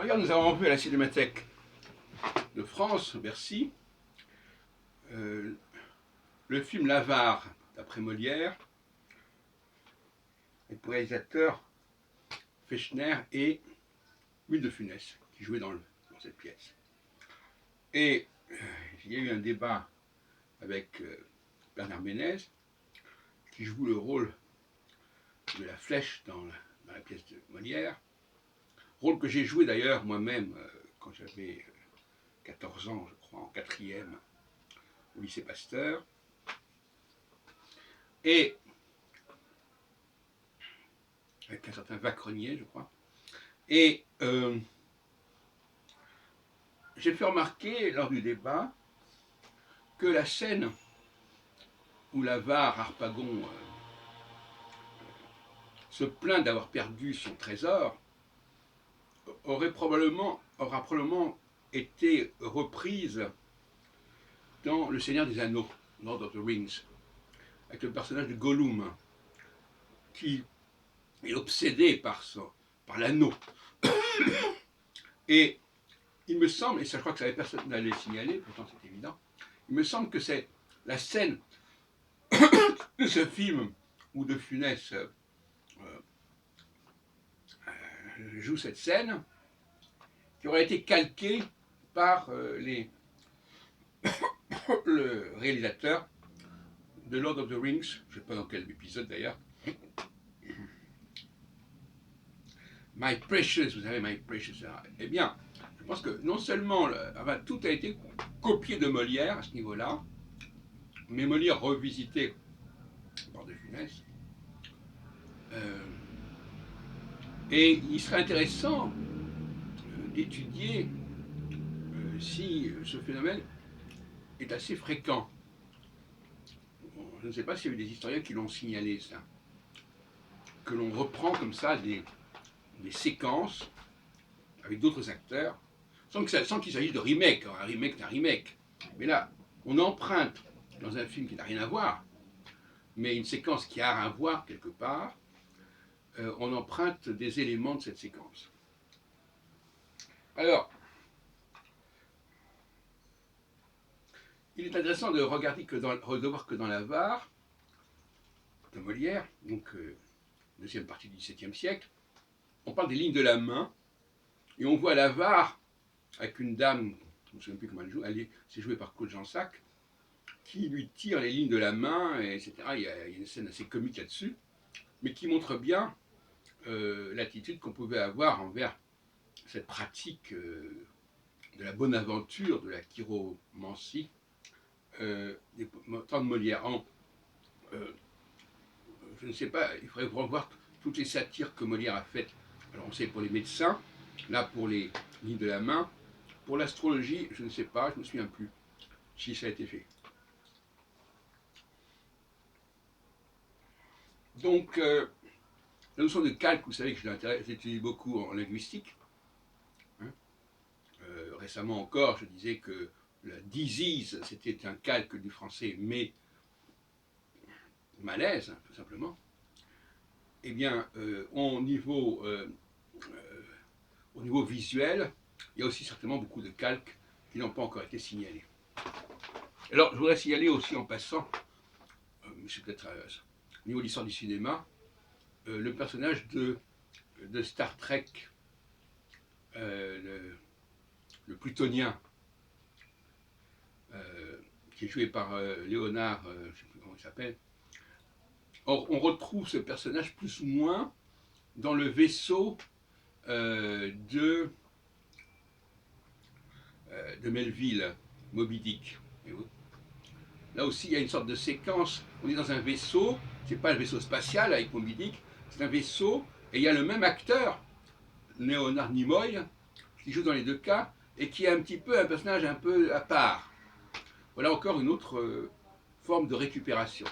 Hier, nous avons vu à la Cinémathèque de France, Bercy, le film L'Avare, d'après Molière, avec pour réalisateur Fechner et Louis de Funès, qui jouaient dans cette pièce. Et il y a eu un débat avec Bernard Ménez, qui joue le rôle de la flèche dans la pièce de Molière, rôle que j'ai joué d'ailleurs moi-même quand j'avais 14 ans, je crois, en 4e au lycée Pasteur. Et avec un certain Vacrenier, je crois. Et j'ai fait remarquer lors du débat que la scène où l'avare Harpagon se plaint d'avoir perdu son trésor aura probablement été reprise dans Le Seigneur des Anneaux, Lord of the Rings, avec le personnage de Gollum, qui est obsédé par l'anneau. Et il me semble, et ça je crois que ça avait personne n'allait signaler, pourtant c'est évident, il me semble que c'est la scène de ce film où De Funès joue cette scène, qui aurait été calquée par le réalisateur de Lord of the Rings, je ne sais pas dans quel épisode d'ailleurs. My Precious, vous savez, My Precious. Eh bien, je pense que non seulement tout a été copié de Molière à ce niveau-là, mais Molière revisité par De Funès. Et il serait intéressant d'étudier si ce phénomène est assez fréquent. Je ne sais pas s'il y a eu des historiens qui l'ont signalé, ça. Que l'on reprend comme ça des séquences avec d'autres acteurs, sans qu'il s'agisse de remake. Un remake, c'est un remake. Mais là, on emprunte dans un film qui n'a rien à voir, mais une séquence qui a à voir quelque part, on emprunte des éléments de cette séquence. Alors, il est intéressant de regarder de voir que dans l'Avare de Molière, donc deuxième partie du XVIIe siècle, on parle des lignes de la main, et on voit l'Avare avec une dame, je ne me souviens plus comment elle joue, c'est joué par Claude Jansac, qui lui tire les lignes de la main, etc. Il y a une scène assez comique là-dessus, mais qui montre bien l'attitude qu'on pouvait avoir envers cette pratique de la bonne aventure, de la chiromancie, des temps de Molière. Je ne sais pas, il faudrait revoir toutes les satires que Molière a faites. Alors on sait pour les médecins, là pour les lignes de la main. Pour l'astrologie, je ne sais pas, je ne me souviens plus si ça a été fait. Donc, la notion de calque, vous savez que j'étudie beaucoup en linguistique. Récemment encore, je disais que la disease, c'était un calque du français, mais malaise, tout simplement. Eh bien, au niveau visuel, il y a aussi certainement beaucoup de calques qui n'ont pas encore été signalés. Alors, je voudrais signaler aussi en passant, mais c'est peut-être au niveau de l'histoire du cinéma, le personnage de Star Trek, le plutonien, qui est joué par Léonard, je ne sais plus comment il s'appelle. Or, on retrouve ce personnage plus ou moins dans le vaisseau de Melville, Moby Dick. Là aussi, il y a une sorte de séquence. On est dans un vaisseau, c'est pas un vaisseau spatial avec Moby Dick, c'est un vaisseau, et il y a le même acteur, Leonard Nimoy, qui joue dans les deux cas, et qui est un petit peu un personnage un peu à part. Voilà encore une autre forme de récupération.